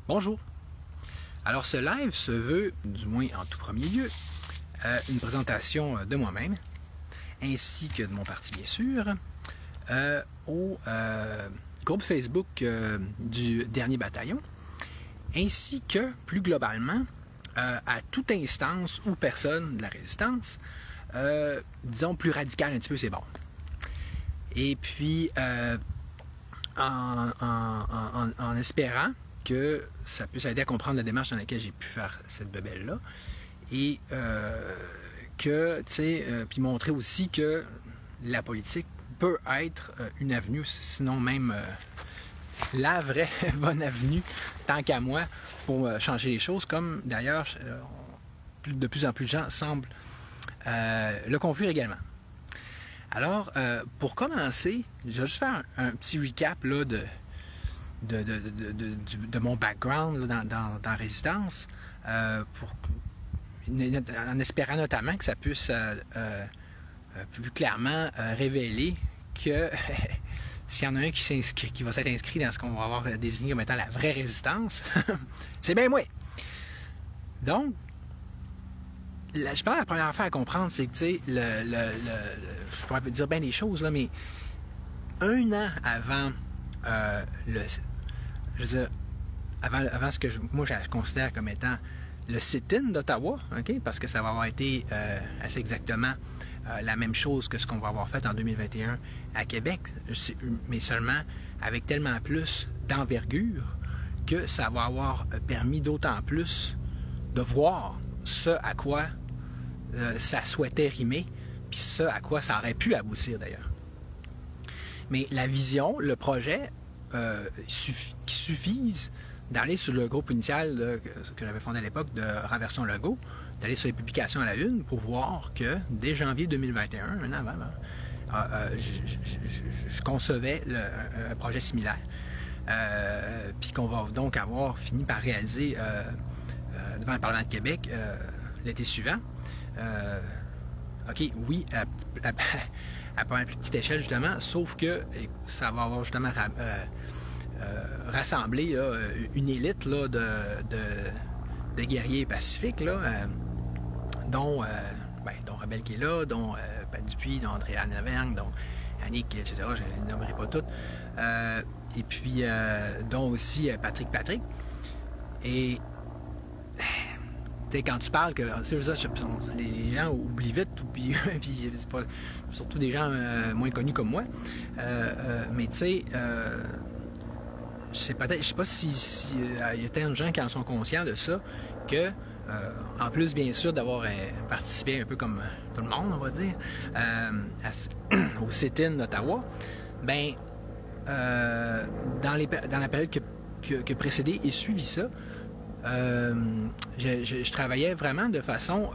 Bonjour. Alors ce live se veut, du moins en tout premier lieu, une présentation de moi-même, ainsi que de mon parti bien sûr, au groupe Facebook du dernier bataillon, ainsi que plus globalement à toute instance ou personne de la résistance, disons plus radicale un petit peu, c'est bon. Et puis en espérant que ça puisse aider à comprendre la démarche dans laquelle j'ai pu faire cette bebelle-là. Et que, tu sais, puis montrer aussi que la politique peut être une avenue, sinon même la vraie bonne avenue, tant qu'à moi, pour changer les choses, comme d'ailleurs de plus en plus de gens semblent le conclure également. Alors, pour commencer, je vais juste faire un petit recap là, de mon background là, dans Résistance, en espérant notamment que ça puisse plus clairement révéler que s'il y en a un qui va s'être inscrit dans ce qu'on va avoir désigné comme étant la vraie Résistance, c'est bien moi. Donc, je pense que la première affaire à comprendre, c'est que, tu sais, je pourrais dire bien des choses, là, mais un an avant je veux dire, avant ce que moi je considère comme étant le sit-in d'Ottawa, okay? Parce que ça va avoir été assez exactement la même chose que ce qu'on va avoir fait en 2021 à Québec, mais seulement avec tellement plus d'envergure que ça va avoir permis d'autant plus de voir ce à quoi ça souhaitait rimer, puis ce à quoi ça aurait pu aboutir d'ailleurs. Mais la vision, le projet, qui suffise d'aller sur le groupe initial que j'avais fondé à l'époque de Renversons Legault, d'aller sur les publications à la une pour voir que dès janvier 2021, un an avant, je concevais un projet similaire. Puis qu'on va donc avoir fini par réaliser devant le Parlement de Québec l'été suivant. OK, oui, à pas une plus petite échelle justement, sauf que ça va avoir justement rassemblé là, une élite là, de guerriers pacifiques, là, dont Rebelle qui est là, dont Pat Dupuis, dont Andréane Lavergne, dont Annick, etc. Je ne les nommerai pas toutes. Et puis, dont aussi Patrick. Et quand tu parles que les gens oublient vite, puis c'est pas, surtout des gens moins connus comme moi, mais tu sais, je sais pas si y a tant de gens qui en sont conscients de ça, que en plus bien sûr d'avoir participé un peu comme tout le monde, on va dire, au sit-in d'Ottawa, ben dans la période qui précédé et suivi ça, je travaillais vraiment de façon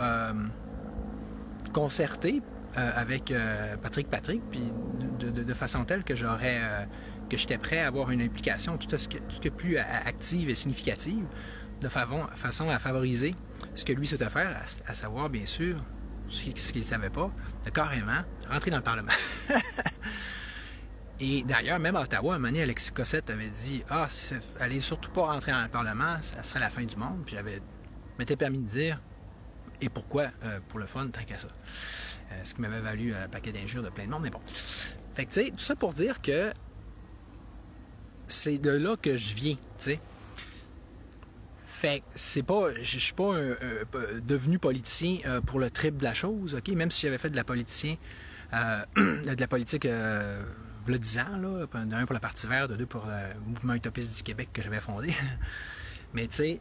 concertée avec Patrick, puis de façon telle que j'étais prêt à avoir une implication tout ce que plus active et significative, de façon à favoriser ce que lui souhaitait faire, à savoir bien sûr ce qu'il ne savait pas, de carrément rentrer dans le Parlement. Et d'ailleurs, même à Ottawa, un moment donné, Alexis Cossette avait dit « Ah, allez surtout pas rentrer dans le Parlement, ça serait la fin du monde. » Puis m'était permis de dire « Et pourquoi? Pour le fun, tant qu'à ça. » Ce qui m'avait valu un paquet d'injures de plein de monde, mais bon. Fait que, tu sais, tout ça pour dire que c'est de là que je viens, tu sais. Fait que c'est pas... Je suis pas devenu politicien pour le trip de la chose, OK? Même si j'avais fait de la politique... le 10 ans, là, un pour la Parti vert, de deux pour le mouvement utopiste du Québec que j'avais fondé. Mais tu sais,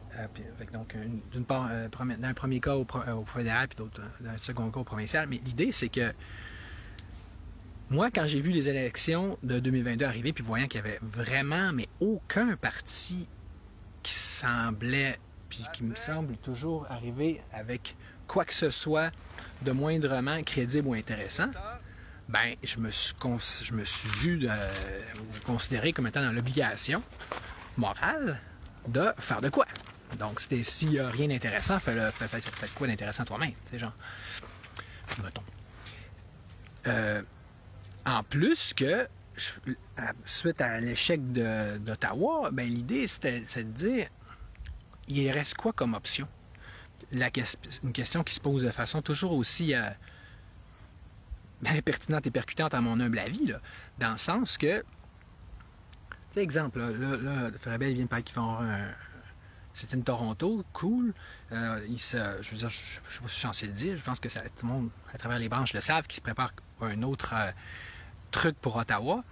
donc d'une part, d'un premier cas au fédéral, puis d'un second cas au provincial. Mais l'idée, c'est que moi, quand j'ai vu les élections de 2022 arriver, puis voyant qu'il n'y avait vraiment, mais aucun parti qui semblait, puis qui me semble toujours arriver avec quoi que ce soit de moindrement crédible ou intéressant, ben, je me suis vu considéré comme étant dans l'obligation morale de faire de quoi. Donc, s'il n'y a rien d'intéressant, fais quoi d'intéressant toi-même, tu sais, genre, mettons. En plus que, suite à l'échec d'Ottawa, ben, l'idée, c'était de dire, il reste quoi comme option? Une question qui se pose de façon toujours aussi pertinente et percutante à mon humble avis, là, dans le sens que, exemple, là Farabelle vient de parler qu'ils vont avoir c'était une Toronto, cool. Je veux dire, je ne sais pas si je suis censé le dire, je pense que tout le monde, à travers les branches, le savent, qu'ils se préparent un autre truc pour Ottawa,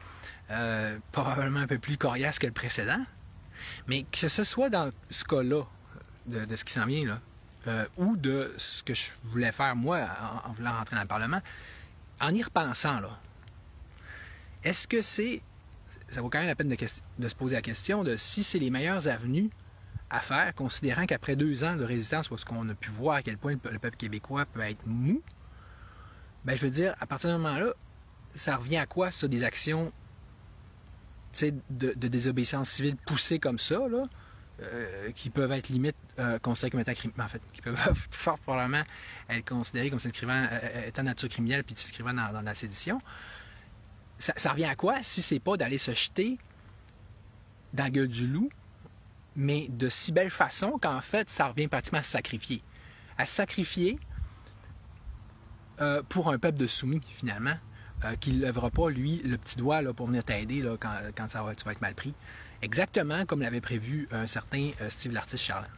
probablement un peu plus coriace que le précédent, mais que ce soit dans ce cas-là, de ce qui s'en vient, là, ou de ce que je voulais faire, moi, en voulant rentrer dans le Parlement, en y repensant, là, est-ce que ça vaut quand même la peine de se poser la question de si c'est les meilleures avenues à faire, considérant qu'après 2 ans de résistance, où on a pu voir à quel point le peuple québécois peut être mou, ben je veux dire, à partir de ce moment-là, ça revient à quoi, ça, des actions de désobéissance civile poussées comme ça, là, qui peuvent être limite considérées comme étant criminelles, en fait, qui peuvent fort probablement être considérées comme s'inscrivant étant de nature criminelle puis s'inscrivant dans la sédition. Ça revient à quoi si c'est pas d'aller se jeter dans la gueule du loup, mais de si belle façon qu'en fait, ça revient pratiquement à se sacrifier. À se sacrifier pour un peuple de soumis, finalement, qui ne lèvera pas, lui, le petit doigt là, pour venir t'aider là, quand tu vas être mal pris. Exactement comme l'avait prévu un certain Steve Lartiste-Charland.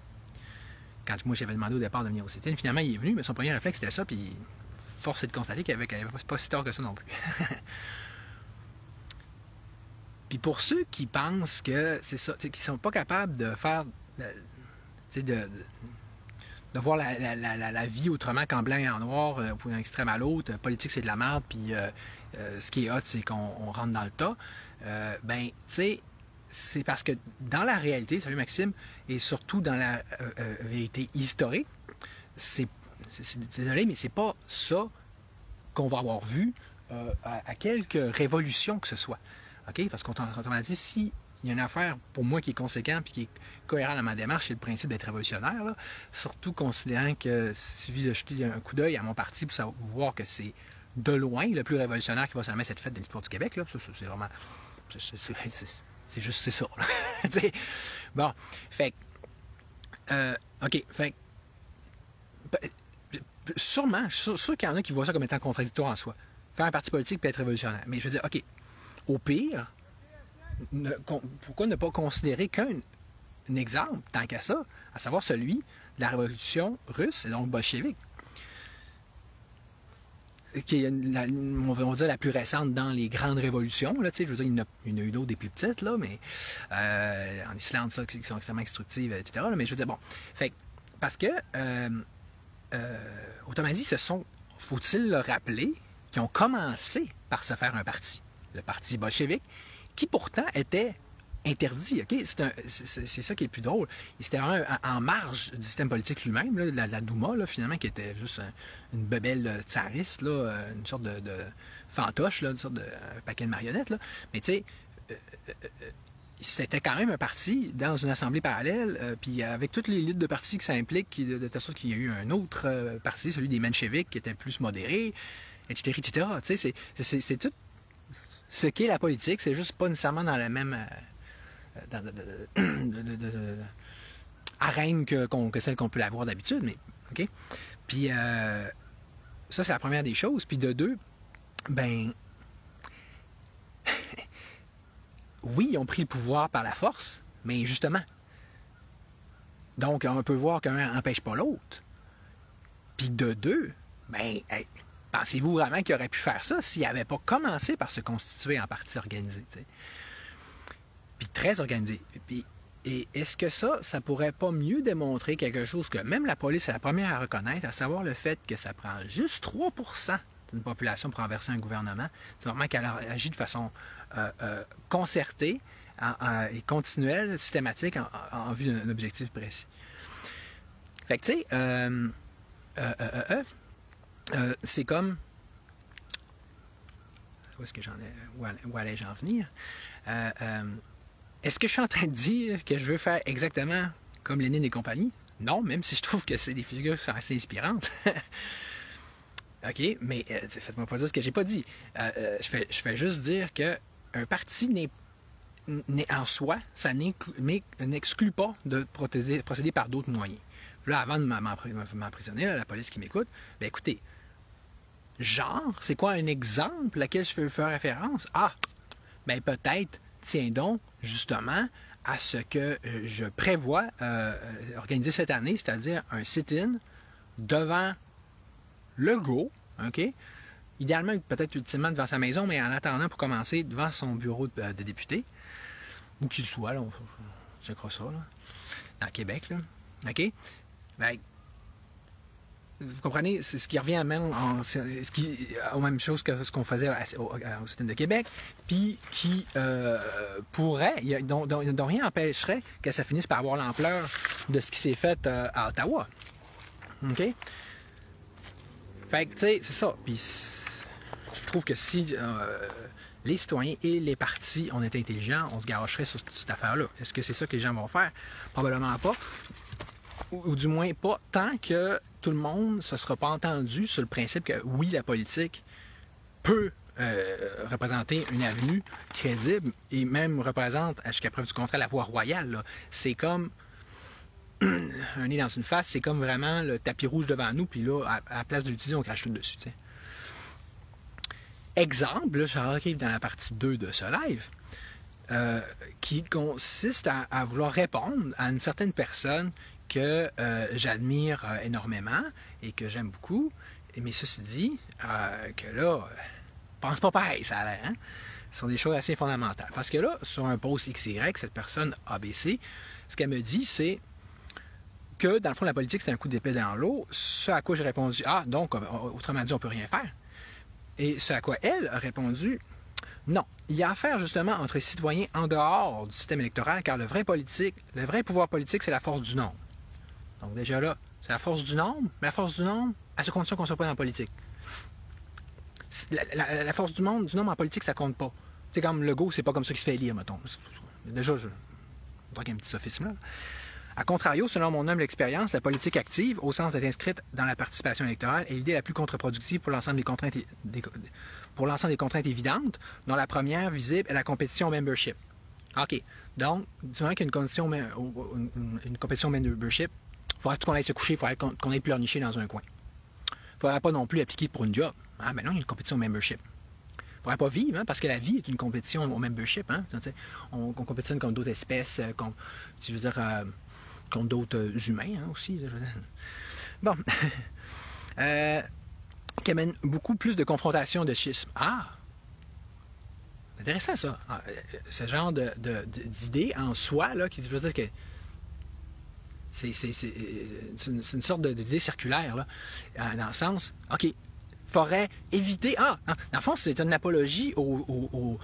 Quand moi, j'avais demandé au départ de venir au CTN, finalement, il est venu, mais son premier réflexe, c'était ça, puis force est de constater qu'il n'avait pas si tard que ça non plus. Puis pour ceux qui pensent que c'est ça, qui sont pas capables de faire, de voir la vie autrement qu'en blanc et en noir, d'un extrême à l'autre, politique c'est de la merde, puis ce qui est hot c'est qu'on rentre dans le tas, ben, tu sais, c'est parce que dans la réalité, salut Maxime, et surtout dans la vérité historique, désolé, mais c'est pas ça qu'on va avoir vu à quelque révolution que ce soit. OK? Parce qu'on m'a dit, si il y a une affaire pour moi qui est conséquente et qui est cohérente dans ma démarche, c'est le principe d'être révolutionnaire, là. Surtout considérant que il suffit de jeter un coup d'œil à mon parti pour voir que c'est de loin le plus révolutionnaire qui va jamais s'être fait de l'histoire du Québec. Là. Ça, c'est vraiment... C'est juste c'est ça. Bon, fait OK, fait sûrement, je suis sûr qu'il y en a qui voient ça comme étant contradictoire en soi. Faire un parti politique peut être révolutionnaire. Mais je veux dire, OK, au pire, pourquoi ne pas considérer qu'un exemple, tant qu'à ça, à savoir celui de la révolution russe, et donc bolchevique, qui est, on va dire, la plus récente dans les grandes révolutions. Là, je veux dire, il y en a eu d'autres des plus petites, là, mais en Islande, ça, qui sont extrêmement instructives, etc. Là, mais je veux dire, bon, fait, parce que, autrement dit, faut-il le rappeler, qui ont commencé par se faire un parti, le parti bolchevique, qui pourtant était interdit. Okay? C'est ça qui est le plus drôle. C'était vraiment en marge du système politique lui-même, là, la Douma, là, finalement, qui était juste une bebelle tsariste, là, une sorte de fantoche, là, une sorte de paquet de marionnettes. Là. Mais tu sais, c'était quand même un parti dans une assemblée parallèle, puis avec toutes les luttes de partis que ça implique, de telle sorte qu'il y a eu un autre parti, celui des mencheviks, qui était plus modéré, etc. etc. Tu sais, c'est tout ce qu'est la politique, c'est juste pas nécessairement dans la même arène que celle qu'on peut avoir d'habitude, mais OK? Puis ça, c'est la première des choses. Puis de deux, ben oui, ils ont pris le pouvoir par la force, mais justement. Donc, on peut voir qu'un n'empêche pas l'autre. Puis de deux, ben, hey, pensez-vous vraiment qu'il aurait pu faire ça s'il n'avait pas commencé par se constituer en parti organisé, t'sais? Puis très organisé. Et est-ce que ça pourrait pas mieux démontrer quelque chose que même la police est la première à reconnaître, à savoir le fait que ça prend juste 3% d'une population pour renverser un gouvernement? C'est vraiment qu'elle agit de façon concertée et continuelle, systématique, en vue d'un objectif précis. Fait que, tu sais, c'est comme... Où est-ce que où allais-je en venir? Est-ce que je suis en train de dire que je veux faire exactement comme Lénine et compagnie? Non, même si je trouve que c'est des figures qui sont assez inspirantes. OK, mais faites-moi pas dire ce que j'ai pas dit. Je fais juste dire qu'un parti n'est en soi, ça n'exclut pas de procéder par d'autres moyens. Là, avant de m'emprisonner, la police qui m'écoute, ben écoutez, genre, c'est quoi un exemple auquel je veux faire référence? Ah, ben peut-être, tiens donc, justement, à ce que je prévois organiser cette année, c'est-à-dire un sit-in devant Legault, OK? Idéalement, peut-être ultimement devant sa maison, mais en attendant, pour commencer, devant son bureau de député, où qu'il soit, là, on checkera ça, là, dans Québec, là, OK? Ben, vous comprenez, c'est ce qui revient même aux mêmes choses que ce qu'on faisait au système de Québec, puis qui pourrait, dont rien n'empêcherait que ça finisse par avoir l'ampleur de ce qui s'est fait à Ottawa. OK? Fait que, tu sais, c'est ça. Puis, je trouve que si les citoyens et les partis, on était intelligents, on se garocherait sur cette affaire-là. Est-ce que c'est ça que les gens vont faire? Probablement pas. Ou du moins pas tant que tout le monde ne se sera pas entendu sur le principe que oui, la politique peut représenter une avenue crédible et même représente, jusqu'à preuve du contraire, la voie royale. C'est comme un nez dans une face, c'est comme vraiment le tapis rouge devant nous, puis là, à la place de l'utiliser, on crache tout dessus. T'sais. Exemple, là, j'arrive dans la partie 2 de ce live, qui consiste à vouloir répondre à une certaine personne que j'admire énormément et que j'aime beaucoup. Mais ceci dit, que là, pense pas pareil, ça a l'air. Hein? Ce sont des choses assez fondamentales. Parce que là, sur un post XY, cette personne ABC, ce qu'elle me dit, c'est que, dans le fond, la politique, c'est un coup d'épée dans l'eau. Ce à quoi j'ai répondu, donc, autrement dit, on peut rien faire. Et ce à quoi elle a répondu, non. Il y a affaire, justement, entre citoyens en dehors du système électoral, car le vrai pouvoir politique, c'est la force du nombre. Donc déjà là, c'est la force du nombre, mais la force du nombre, à ce condition qu'on ne soit pas dans la politique. La force du nombre en politique, ça compte pas. C'est comme Legault, c'est pas comme ça qu'il se fait élire, mettons. Déjà, je vois qu'il y a un petit sophisme là. A contrario, selon mon humble expérience, la politique active, au sens d'être inscrite dans la participation électorale, est l'idée la plus contre-productive pour l'ensemble des contraintes évidentes, dont la première visible est la compétition au membership. OK. Donc, du moment qu'il y a une compétition au membership, il faudrait qu'on aille se coucher, il faudrait qu'on aille pleurnicher dans un coin. Il ne faudrait pas non plus appliquer pour une job. Ah, ben non, il y a une compétition au membership. Il ne faudrait pas vivre, hein, parce que la vie est une compétition au membership. Hein. On compétitionne contre d'autres espèces, contre d'autres humains hein, aussi. Bon. Qui amène beaucoup plus de confrontation de schisme. Ah! Intéressant, ça. Ce genre d'idée en soi, là, qui veut dire que c'est une sorte d'idée circulaire, là, dans le sens, OK, il faudrait éviter... dans le fond, c'est une apologie au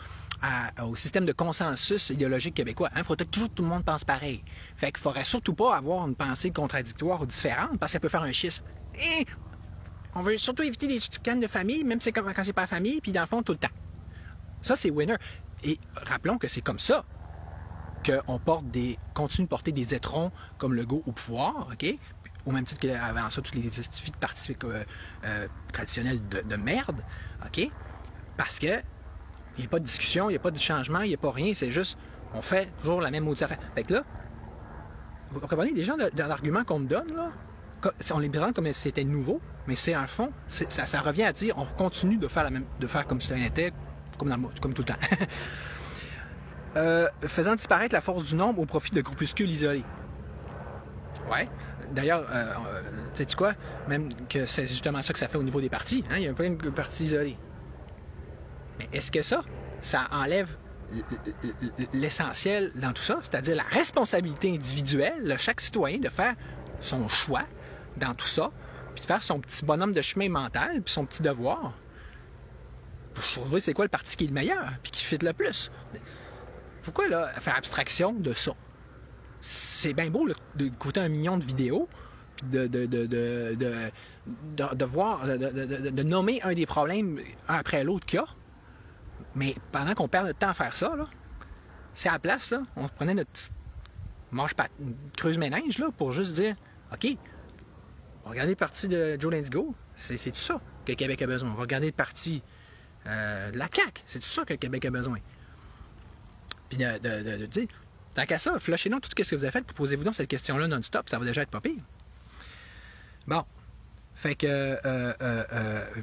système de consensus idéologique québécois. Il faudrait que toujours tout le monde pense pareil. Fait qu'il ne faudrait surtout pas avoir une pensée contradictoire ou différente, parce que ça peut faire un schisme. Et on veut surtout éviter les chicanes de famille, même quand c'est pas la famille, puis dans le fond, tout le temps. Ça, c'est winner. Et rappelons que c'est comme ça qu'on continue de porter des étrons comme Legault au pouvoir, OK? Au même titre qu'avant ça, tous les partis traditionnels de merde, OK? Parce que il n'y a pas de discussion, il n'y a pas de changement, il n'y a pas rien, c'est juste, on fait toujours la même maudite affaire. Fait que là, vous comprenez, des gens dans l'argument qu'on me donne, là, on les présente comme si c'était nouveau, mais c'est en fond, ça revient à dire, on continue de faire comme si c'était était, comme tout le temps. Faisant disparaître la force du nombre au profit de groupuscules isolés. Ouais. D'ailleurs, sais-tu quoi? Même que c'est justement ça que ça fait au niveau des partis. Hein? Il y a plein de partis isolés. Mais est-ce que ça enlève l'essentiel dans tout ça? C'est-à-dire la responsabilité individuelle de chaque citoyen de faire son choix dans tout ça, puis de faire son petit bonhomme de chemin mental, puis son petit devoir. Pour trouver c'est quoi le parti qui est le meilleur, puis qui fit le plus. Pourquoi là, faire abstraction de ça? C'est bien beau là, d'écouter 1 million de vidéos, puis de voir, de nommer un des problèmes un après l'autre qu'il y a. Mais pendant qu'on perd notre temps à faire ça, là, c'est à la place, là, on prenait notre petite creuse ménage là, pour juste dire OK, on va regarder le parti de Joe Lindigo, c'est tout ça que le Québec a besoin. On va regarder le parti de la CAQ, c'est tout ça que le Québec a besoin. Puis tu sais, tant qu'à ça, flushez-nous tout ce que vous avez fait, puis posez-vous donc cette question-là non-stop, ça va déjà être pas pire. Bon. Fait que,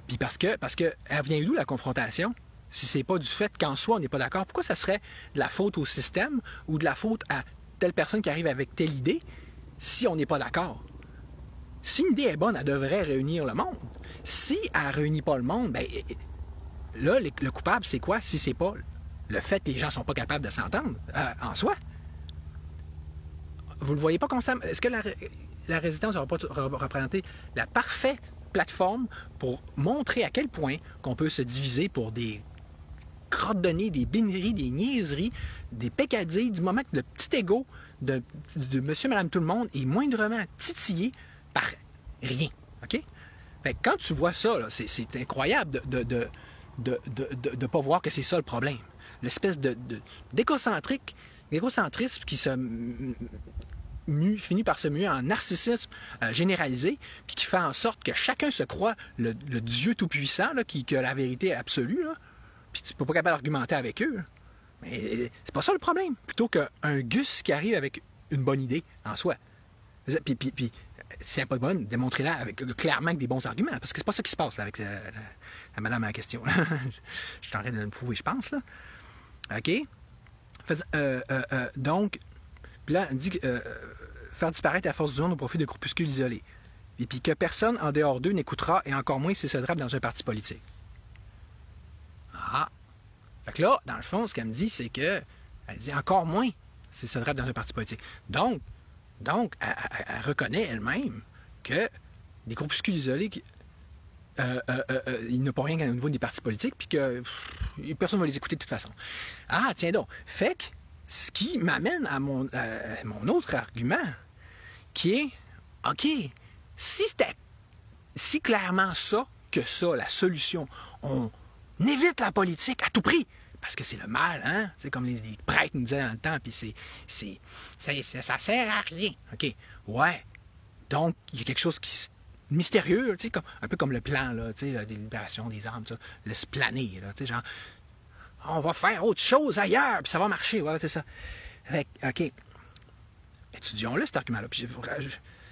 puis parce que elle vient d'où la confrontation? Si c'est pas du fait qu'en soi on n'est pas d'accord, pourquoi ça serait de la faute au système ou de la faute à telle personne qui arrive avec telle idée si on n'est pas d'accord? Si une idée est bonne, elle devrait réunir le monde. Si elle ne réunit pas le monde, ben là, le coupable, c'est quoi? Si c'est pas le fait que les gens ne sont pas capables de s'entendre en soi. Vous ne le voyez pas constamment? Est-ce que la résistance n'aura pas représenté la parfaite plateforme pour montrer à quel point qu'on peut se diviser pour des crottes de nez, des bineries, des niaiseries, des peccadilles, du moment que le petit ego de monsieur, madame, tout le monde est moindrement titillé par rien. OK? Fait que quand tu vois ça, c'est incroyable de ne pas voir que c'est ça le problème. L'espèce d'égocentrisme qui finit par se muer en narcissisme généralisé, puis qui fait en sorte que chacun se croit le Dieu tout-puissant, qui a la vérité absolue, là, puis tu ne peux pas capable d'argumenter avec eux. Mais c'est pas ça le problème. Plutôt qu'un Gus qui arrive avec une bonne idée en soi. Puis si elle n'est pas bonne, démontrez-la clairement avec des bons arguments. Parce que c'est pas ça qui se passe là, avec la madame à la question. Je suis en train de le prouver, je pense. Là. OK? Donc, puis là, elle dit faire disparaître la force du monde au profit de groupuscules isolés. Et puis que personne en dehors d'eux n'écoutera, et encore moins s'il se drape dans un parti politique. Ah! Fait que là, dans le fond, ce qu'elle me dit, c'est que elle dit encore moins s'il se drape dans un parti politique. Donc elle reconnaît elle-même que des groupuscules isolés, il n'a pas rien au niveau des partis politiques, puis que personne ne va les écouter de toute façon. Ah, tiens donc. Fait que, ce qui m'amène à mon autre argument, qui est, OK, si c'était si clairement ça, que ça, la solution, on évite la politique à tout prix, parce que c'est le mal, hein? C'est comme les prêtres nous disaient dans le temps, puis ça sert à rien. OK, ouais. Donc, il y a quelque chose qui mystérieux, tu sais, un peu comme le plan, là, tu sais, des libérations des armes, ça, laisse planer, là, tu sais, genre, on va faire autre chose ailleurs, puis ça va marcher, ouais, c'est ça. Fait, OK. Étudions-le, cet argument-là. Puis,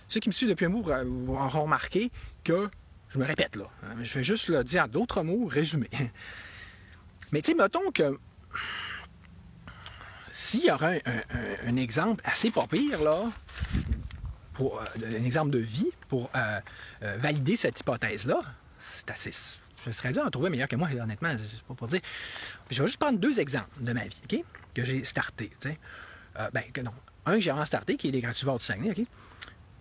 ceux qui me suivent depuis un bout auront remarqué que je me répète, là. Je vais juste le dire d'autres mots, résumer. Mais, tu sais, mettons que s'il y aurait un exemple assez pas pire, là, pour un exemple de vie, pour valider cette hypothèse-là, c'est assez... Je serais dû en trouver meilleur que moi, honnêtement, c'est pas pour dire. Je vais juste prendre deux exemples de ma vie, OK? Que j'ai starté, tu sais. Un que j'ai vraiment starté, qui est les Gratuvores du Saguenay, OK?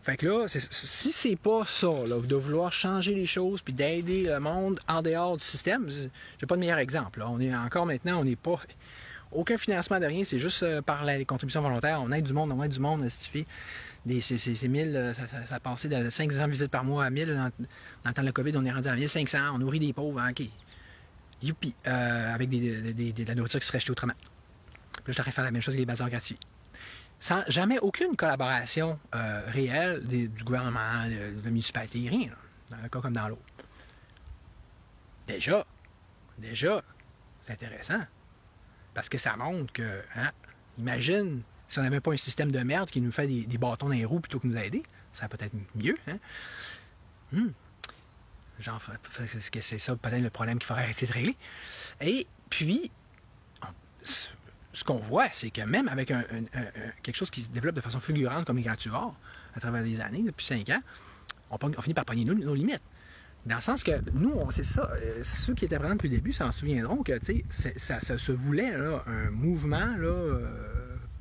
Fait que là, si c'est pas ça, là, de vouloir changer les choses puis d'aider le monde en dehors du système, j'ai pas de meilleur exemple. Là. On est encore maintenant, on n'est pas... Aucun financement de rien, c'est juste par les contributions volontaires. On aide du monde, ça suffit. C'est 1000, ça a passé de 500 visites par mois à 1000. Dans le temps de la COVID, on est rendu à 1500. On nourrit des pauvres, hein, OK. Youpi! Avec de la nourriture qui serait jetée autrement. Puis là, je devrais faire la même chose avec les bazars gratuits. Sans jamais aucune collaboration réelle du gouvernement, de la municipalité, rien. Là, dans un cas comme dans l'autre. Déjà, c'est intéressant. Parce que ça montre que, hein, imagine, si on n'avait pas un système de merde qui nous fait des bâtons dans les roues plutôt que nous aider, ça peut être mieux. Hein? Genre, c'est ça peut-être le problème qu'il faudrait arrêter de régler. Et puis, ce qu'on voit, c'est que même avec quelque chose qui se développe de façon fulgurante comme les Gratuvores, à travers les années, depuis 5 ans, on finit par pogner nos limites. Dans le sens que nous, c'est ça, ceux qui étaient présents depuis le début s'en souviendront que ça se voulait là, un mouvement là,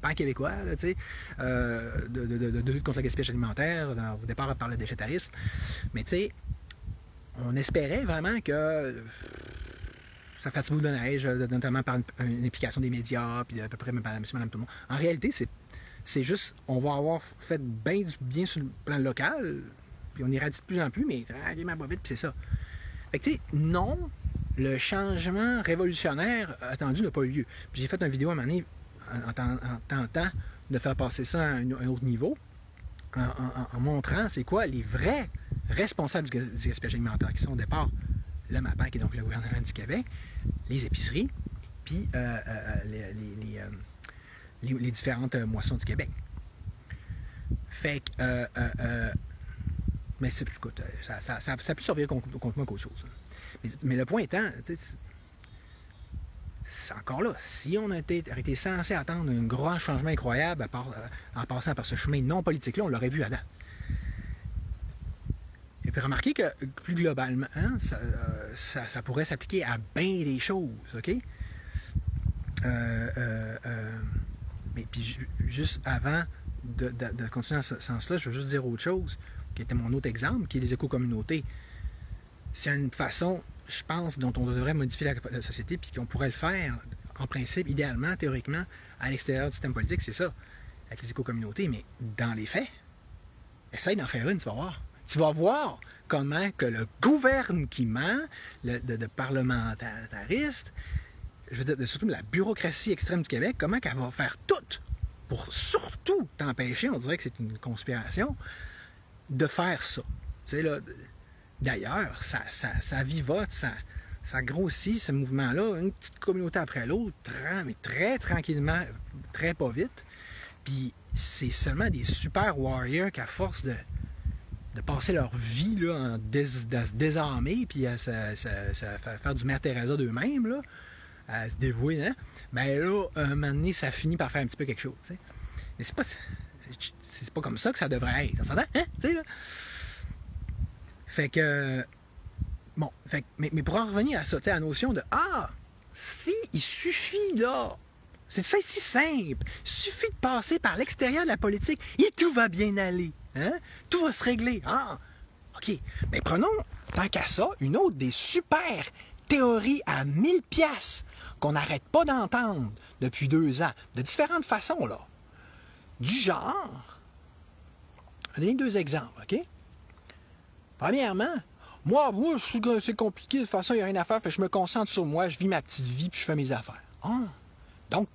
pan-québécois de lutte contre le gaspillage alimentaire. Au départ, on parlait de végétarisme. Mais on espérait vraiment que ça fasse boule de neige, notamment par une implication des médias, puis à peu près par monsieur, madame, tout le monde. En réalité, c'est juste, on va avoir fait bien sur le plan local, puis on ira de plus en plus, mais tranquillement pas vite, puis c'est ça. Fait que tu sais, non, le changement révolutionnaire attendu n'a pas eu lieu. Puis j'ai fait une vidéo à un moment donné en tentant de faire passer ça à un autre niveau, en montrant c'est quoi les vrais responsables du gaspillage alimentaire, qui sont au départ le MAPAQ, qui est donc le gouvernement du Québec, les épiceries, puis les différentes moissons du Québec. Fait que, mais écoute, ça peut survivre contre moi qu'autre chose. Mais le point étant, c'est encore là, si on était censé attendre un grand changement incroyable en passant par ce chemin non politique-là, on l'aurait vu à date. Et puis remarquez que plus globalement, hein, ça pourrait s'appliquer à bien des choses, OK? Mais puis juste avant de continuer dans ce sens-là, je veux juste dire autre chose, qui était mon autre exemple, qui est les éco-communautés. C'est une façon, je pense, dont on devrait modifier la société, puis qu'on pourrait le faire, en principe, idéalement, théoriquement, à l'extérieur du système politique, c'est ça, avec les éco-communautés, mais dans les faits, essaye d'en faire une, tu vas voir. Tu vas voir comment que le gouvernement, de parlementariste, je veux dire, surtout la bureaucratie extrême du Québec, comment qu'elle va faire tout pour surtout t'empêcher, on dirait que c'est une conspiration, de faire ça. Tu sais, là, d'ailleurs, ça vivote, ça grossit, ce mouvement-là, une petite communauté après l'autre, mais très tranquillement, très pas vite. Puis c'est seulement des super warriors qu'à force de passer leur vie là, à se désarmer, puis à faire du Mère Teresa d'eux-mêmes, là, à se dévouer, hein? Ben là, un moment donné, ça finit par faire un petit peu quelque chose. T'sais. Mais c'est pas comme ça que ça devrait être. Ça s'entend? Hein? T'sais, là? Fait que. Bon, mais pour en revenir à ça, à la notion de si il suffit là, c'est si simple, il suffit de passer par l'extérieur de la politique et tout va bien aller. Hein? Tout va se régler. OK. Mais prenons, tant qu'à ça, une autre des super théories à 1000 piastres qu'on n'arrête pas d'entendre depuis 2 ans, de différentes façons, là. Du genre, je vais donner 2 exemples, OK? Premièrement, moi, je sais que c'est compliqué, de toute façon, il n'y a rien à faire, fait que je me concentre sur moi, je vis ma petite vie, puis je fais mes affaires. Donc,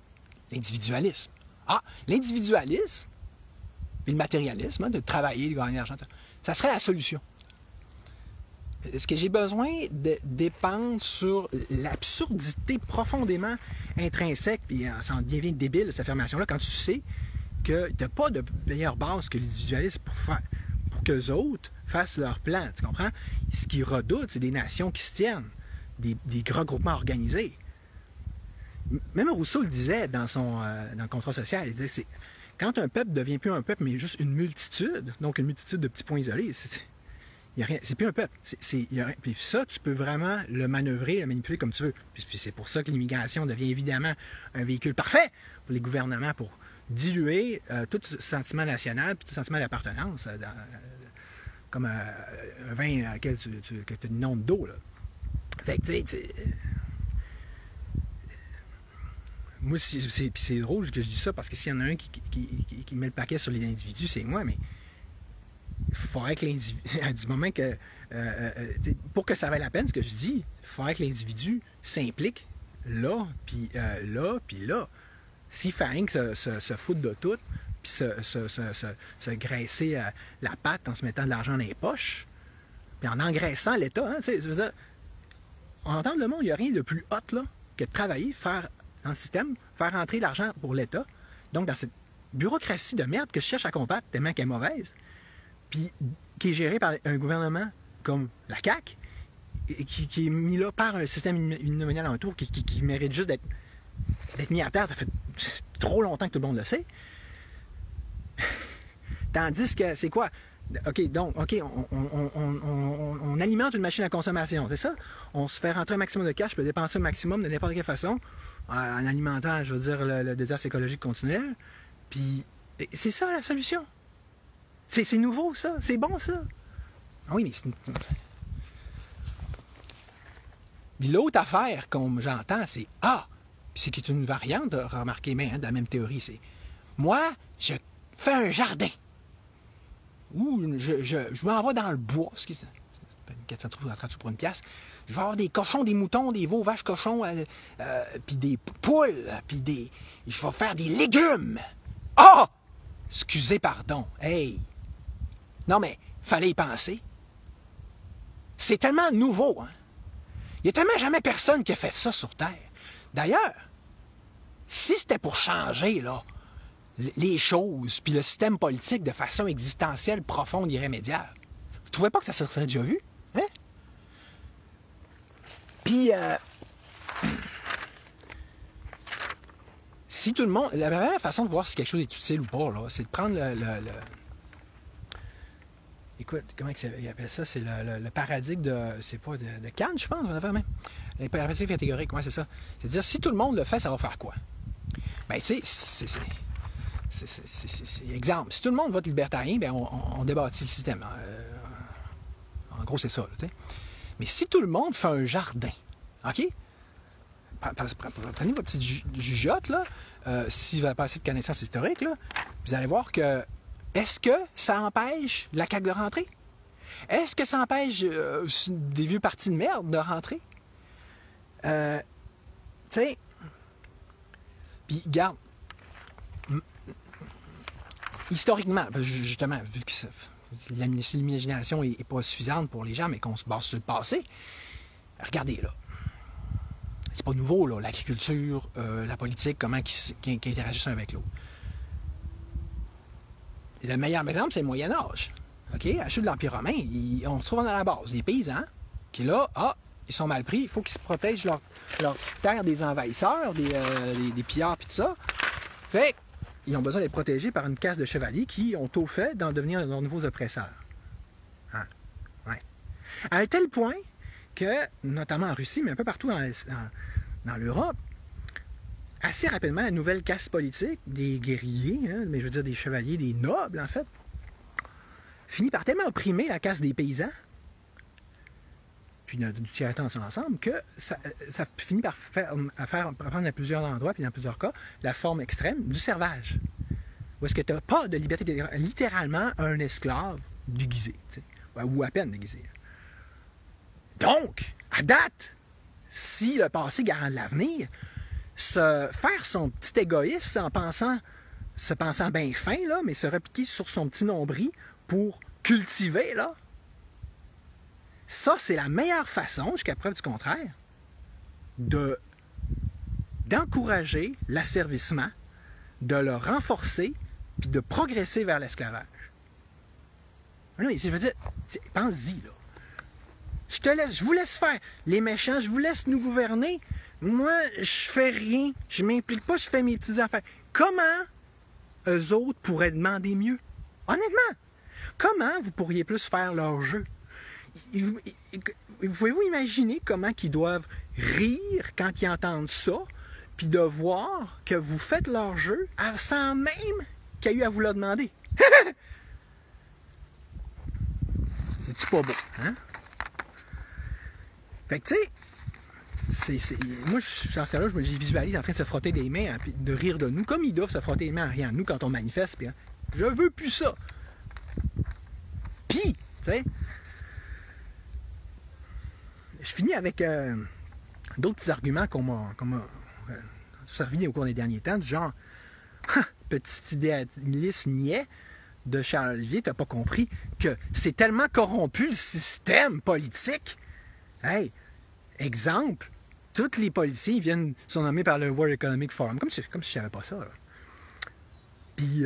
l'individualisme. L'individualisme, puis le matérialisme, hein, de travailler, de gagner de l'argent, ça serait la solution. Est-ce que j'ai besoin de dépendre sur l'absurdité profondément intrinsèque, puis ça en devient débile, cette affirmation-là, quand tu sais que tu n'as pas de meilleure base que l'individualisme pour qu'eux autres fassent leur plan, tu comprends? Ce qu'ils redoutent, c'est des nations qui se tiennent, des grands groupements organisés. Même Rousseau le disait dans le contrat social, il disait c'est quand un peuple ne devient plus un peuple, mais juste une multitude, donc une multitude de petits points isolés, c'est plus un peuple. Puis ça, tu peux vraiment le manœuvrer, le manipuler comme tu veux. Puis c'est pour ça que l'immigration devient évidemment un véhicule parfait pour les gouvernements, pour diluer tout sentiment national, puis tout sentiment d'appartenance, comme un vin à lequel tu inondes d'eau. Là. Fait que, tu sais, moi, c'est drôle que je dis ça, parce que s'il y en a un qui met le paquet sur les individus, c'est moi, mais il faudrait que l'individu, du moment que, pour que ça vaille la peine, ce que je dis, il faudrait que l'individu s'implique là, puis là, puis là. S'il fait rien que se foutre de tout, puis se graisser la patte en se mettant de l'argent dans les poches, puis en engraissant l'État, hein, je veux dire, en entendre le monde, il n'y a rien de plus hot là, que de travailler, faire dans le système, faire entrer l'argent pour l'État, donc dans cette bureaucratie de merde que je cherche à combattre tellement qu'elle est mauvaise, puis qui est gérée par un gouvernement comme la CAQ, et qui est mis là par un système uninominal en tour, qui mérite juste d'être mis à terre. Ça fait trop longtemps que tout le monde le sait. Tandis que, c'est quoi? OK, on alimente une machine à consommation, c'est ça? On se fait rentrer un maximum de cash, peut dépenser un maximum de n'importe quelle façon, en alimentant, je veux dire, le désastre écologique continuel. Puis, c'est ça la solution. C'est nouveau, ça. C'est bon, ça. Oui, mais c'est... Puis l'autre affaire, comme j'entends, c'est puis c'est une variante, remarquez bien, de la même théorie, c'est moi, je fais un jardin. Ou je m'en vais dans le bois. Ce qui est 400 sous pour une pièce. Je vais avoir des cochons, des moutons, des veaux, vaches, cochons, puis des poules, puis je vais faire des légumes. Excusez, pardon. Hey! Non, mais fallait y penser. C'est tellement nouveau, hein? Il n'y a tellement jamais personne qui a fait ça sur Terre. D'ailleurs, si c'était pour changer, là, les choses, puis le système politique de façon existentielle, profonde, irrémédiable. Vous trouvez pas que ça se serait déjà vu? Hein? Puis, si tout le monde... La meilleure façon de voir si quelque chose est utile ou pas, là, c'est de prendre écoute, comment il appelle ça? C'est le paradigme de... C'est pas de Kant, je pense, on a fait même. Le paradigme catégorique, ouais, c'est ça. C'est-à-dire, si tout le monde le fait, ça va faire quoi? Ben, tu sais, exemple, si tout le monde vote libertarien, ben on débattit le système. En gros, c'est ça. Là, mais si tout le monde fait un jardin, OK? Prenez votre petite jugeote, là, si vous avez pas assez de connaissances historiques, là, vous allez voir que est-ce que ça empêche la CAQ de rentrer? Est-ce que ça empêche des vieux partis de merde de rentrer? Tu sais, puis garde, historiquement, justement, vu que l'imagination n'est pas suffisante pour les gens, mais qu'on se base sur le passé, regardez là. C'est pas nouveau, là, l'agriculture, la politique, comment qui interagissent un avec l'autre. Le meilleur exemple, c'est le Moyen-Âge. OK? À la chute de l'Empire romain, on se trouve dans la base. Les paysans, qui là, ils sont mal pris, il faut qu'ils se protègent leur petite terre des envahisseurs, des pillards, puis tout ça. Fait ils ont besoin d'être protégés par une caste de chevaliers qui ont tôt fait d'en devenir leurs nouveaux oppresseurs. Hein? Ouais. À un tel point que, notamment en Russie, mais un peu partout dans l'Europe, assez rapidement, la nouvelle caste politique des guerriers, hein, mais je veux dire des chevaliers, des nobles en fait, finit par tellement opprimer la caste des paysans, puis du tiers-état dans son ensemble, que ça finit par prendre à plusieurs endroits, puis dans plusieurs cas, la forme extrême du servage. Où est-ce que tu n'as pas de liberté, littéralement un esclave déguisé, ou à peine déguisé. Donc, à date, si le passé garant l'avenir, faire son petit égoïsme se pensant bien fin, là, mais se repliquer sur son petit nombril pour cultiver, là, ça, c'est la meilleure façon, jusqu'à preuve du contraire, d'encourager l'asservissement, de le renforcer, puis de progresser vers l'esclavage. Je veux dire, pense-y, là. Je vous laisse faire. Les méchants, je vous laisse nous gouverner. Moi, je fais rien. Je m'implique pas, je fais mes petites affaires. Comment eux autres pourraient demander mieux? Honnêtement, comment vous pourriez plus faire leur jeu? Pouvez-vous imaginer comment ils doivent rire quand ils entendent ça, puis de voir que vous faites leur jeu sans même qu'il y ait eu à vous le demander? C'est-tu pas beau, hein? Fait que, tu sais, moi, dans ce cas-là, je me visualise en train de se frotter les mains, de rire de nous, comme ils doivent se frotter les mains en riant de nous quand on manifeste, puis je veux plus ça. Puis, tu sais, je finis avec d'autres petits arguments qu'on m'a servi au cours des derniers temps, du genre, petit idéaliste niais de Charles Olivier, t'as pas compris que c'est tellement corrompu le système politique. Hey, exemple, tous les policiers sont nommés par le World Economic Forum, comme si je savais pas ça. Là. Puis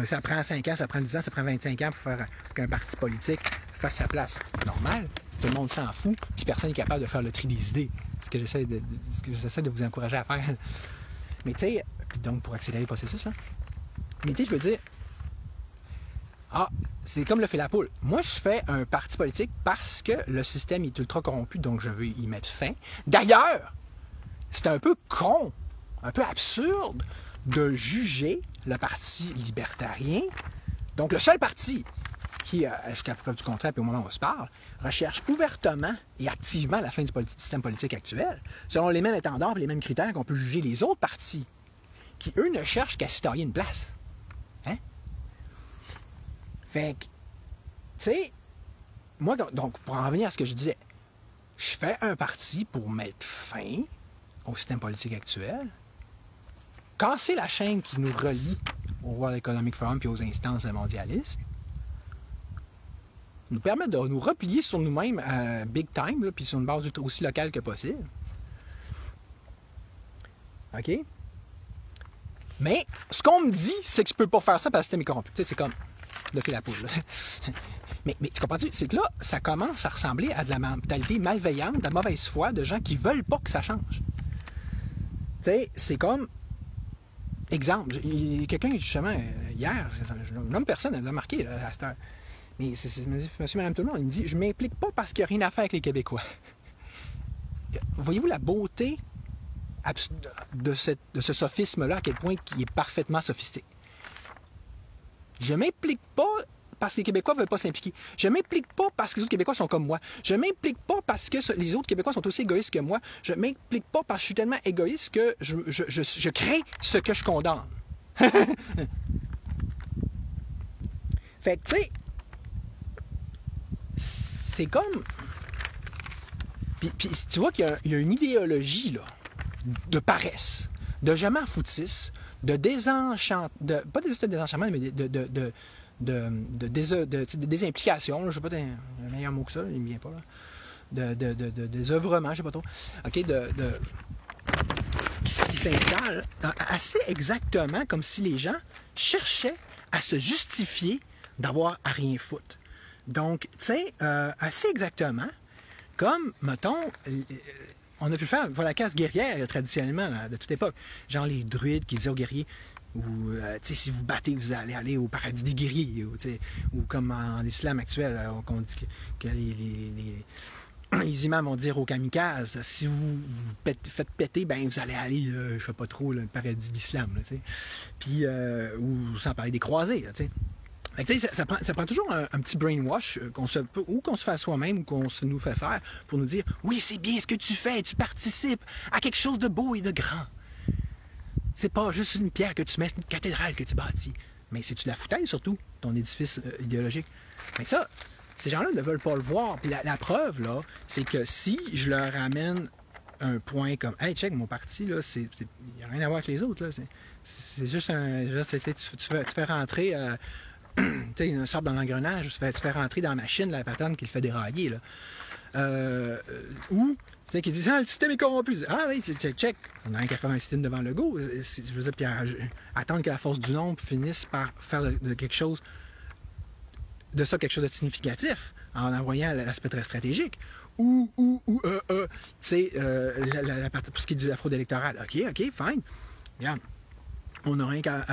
ça prend 5 ans, ça prend 10 ans, ça prend 25 ans pour qu'un parti politique fasse sa place. Normal, tout le monde s'en fout, puis personne n'est capable de faire le tri des idées. C'est ce que j'essaie de vous encourager à faire. Mais tu sais, donc pour accélérer le processus, là. Mais tu sais, je veux dire, c'est comme le fait la poule. Moi, je fais un parti politique parce que le système est ultra corrompu, donc je veux y mettre fin. D'ailleurs, c'est un peu con, un peu absurde de juger le parti libertarien, donc le seul parti qui, jusqu'à preuve du contraire, puis au moment où on se parle, recherche ouvertement et activement la fin du système politique actuel, selon les mêmes étendards et les mêmes critères qu'on peut juger les autres partis, qui, eux, ne cherchent qu'à s'y tailler une place. Hein? Fait que, tu sais, moi, donc, pour en revenir à ce que je disais, je fais un parti pour mettre fin au système politique actuel, casser la chaîne qui nous relie au World Economic Forum et aux instances mondialistes, nous permettre de nous replier sur nous-mêmes big time, là, puis sur une base aussi locale que possible. OK? Mais ce qu'on me dit, c'est que je peux pas faire ça parce que le système est corrompu. Tu sais, c'est comme de faire la poule. mais tu comprends-tu? C'est que là, ça commence à ressembler à de la mentalité malveillante, de la mauvaise foi, de gens qui veulent pas que ça change. Tu sais, c'est comme... Exemple, quelqu'un, justement, hier, je nomme personne, elle nous a marqué là, à cette heure. Mais c'est monsieur, madame, tout le monde, il me dit, je m'implique pas parce qu'il n'y a rien à faire avec les Québécois. Voyez-vous la beauté de ce sophisme-là, à quel point il est parfaitement sophistiqué. Je m'implique pas parce que les Québécois ne veulent pas s'impliquer. Je m'implique pas parce que les autres Québécois sont comme moi. Je m'implique pas parce que les autres Québécois sont aussi égoïstes que moi. Je m'implique pas parce que je suis tellement égoïste que je crée ce que je condamne. Fait que, tu sais, c'est comme... Puis tu vois qu'il y a une idéologie, là, de paresse, de je m'en foutisse, de désenchantement, pas de désenchantement, mais de désimplication, je ne sais pas, un meilleur mot que ça, il ne me vient pas, là. De désœuvrement, je ne sais pas trop, OK, qui s'installe assez exactement comme si les gens cherchaient à se justifier d'avoir à rien foutre. Donc, tu sais, assez exactement comme, mettons, on a pu faire la casse guerrière traditionnellement là, de toute époque. Genre les druides qui disaient aux guerriers, ou si vous battez, vous allez aller au paradis des guerriers, ou comme en islam actuel, on dit que les imams vont dire aux kamikazes, si vous faites péter, ben vous allez aller, je sais pas trop, le paradis d'islam, puis ou sans parler des croisés, ça prend toujours un petit brainwash qu'on se fait à soi-même ou qu'on se nous fait faire pour nous dire « Oui, c'est bien ce que tu fais, tu participes à quelque chose de beau et de grand. C'est pas juste une pierre que tu mets, c'est une cathédrale que tu bâtis. Mais c'est-tu de la foutaise, surtout, ton édifice idéologique. » Mais ça, ces gens-là ne veulent pas le voir. Puis la preuve, là, c'est que si je leur amène un point comme « Hey, check, mon parti, là, il n'y a rien à voir avec les autres, là. C'est juste un... Tu fais rentrer... tu sais, une sorte dans l'engrenage, tu fais rentrer dans la machine la patente qui le fait dérailler. Là. Ou, tu sais, qui dit ah, le système est corrompu. Ah oui, check. On a rien qu'à faire un système devant le go. Je veux dire, puis attendre que la force du nombre finisse par faire de quelque chose de quelque chose de significatif en envoyant l'aspect très stratégique. Ou tu sais, pour ce qui est de la fraude électorale. OK, fine. Regarde. On n'a rien qu'à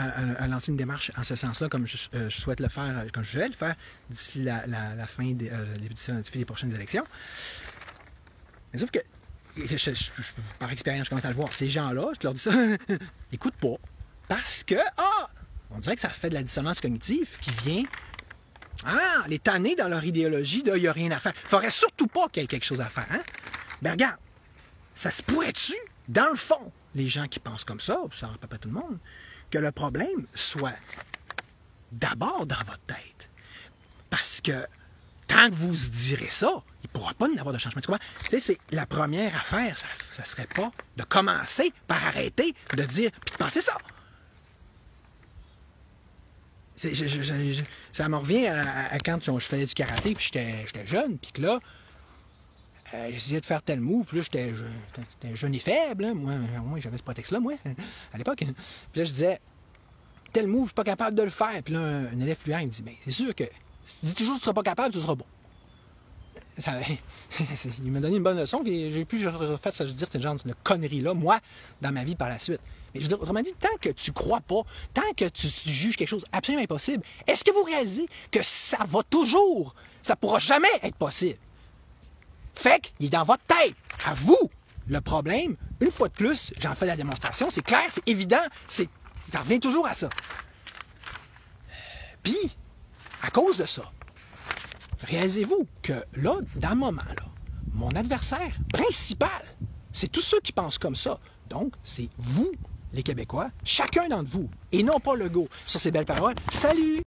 lancer une démarche en ce sens-là, comme je souhaite le faire, comme je vais le faire d'ici la fin des prochaines élections. Mais sauf que, par expérience, je commence à le voir. Ces gens-là, je leur dis ça, écoute pas. Parce que, on dirait que ça fait de la dissonance cognitive qui vient, les tanner dans leur idéologie de il n'y a rien à faire. Il ne faudrait surtout pas qu'il y ait quelque chose à faire. Hein? Ben regarde, ça se pourrait-tu, dans le fond, les gens qui pensent comme ça, ça ne pas tout le monde, que le problème soit d'abord dans votre tête. Parce que tant que vous se direz ça, il ne pourra pas y avoir de changement. Tu sais, c'est la première affaire, ça ne serait pas de commencer par arrêter de dire, puis de penser ça. Ça me revient à quand je faisais du karaté, puis j'étais jeune, puis que là, j'essayais de faire tel move, puis là, j'étais jeune et faible, hein. Moi, j'avais ce prétexte-là, moi, à l'époque. Puis là, je disais, tel move, je suis pas capable de le faire. Puis là, un élève plus loin, il me dit, bien, c'est sûr que si tu dis toujours que tu seras pas capable, tu seras bon. Il m'a donné une bonne leçon, puis j'ai pu refaire ça, je veux dire, ce genre de conneries-là, moi, dans ma vie par la suite. Mais je veux dire, autrement dit, tant que tu crois pas, tant que tu juges quelque chose absolument impossible, est-ce que vous réalisez que ça va toujours, ça pourra jamais être possible? Fait qu'il est dans votre tête, à vous. Le problème, une fois de plus, j'en fais la démonstration, c'est clair, c'est évident, ça revient toujours à ça. Puis, à cause de ça, réalisez-vous que là, dans le moment-là, mon adversaire principal, c'est tous ceux qui pensent comme ça. Donc, c'est vous, les Québécois, chacun d'entre vous, et non pas le go. Sur ces belles paroles, salut!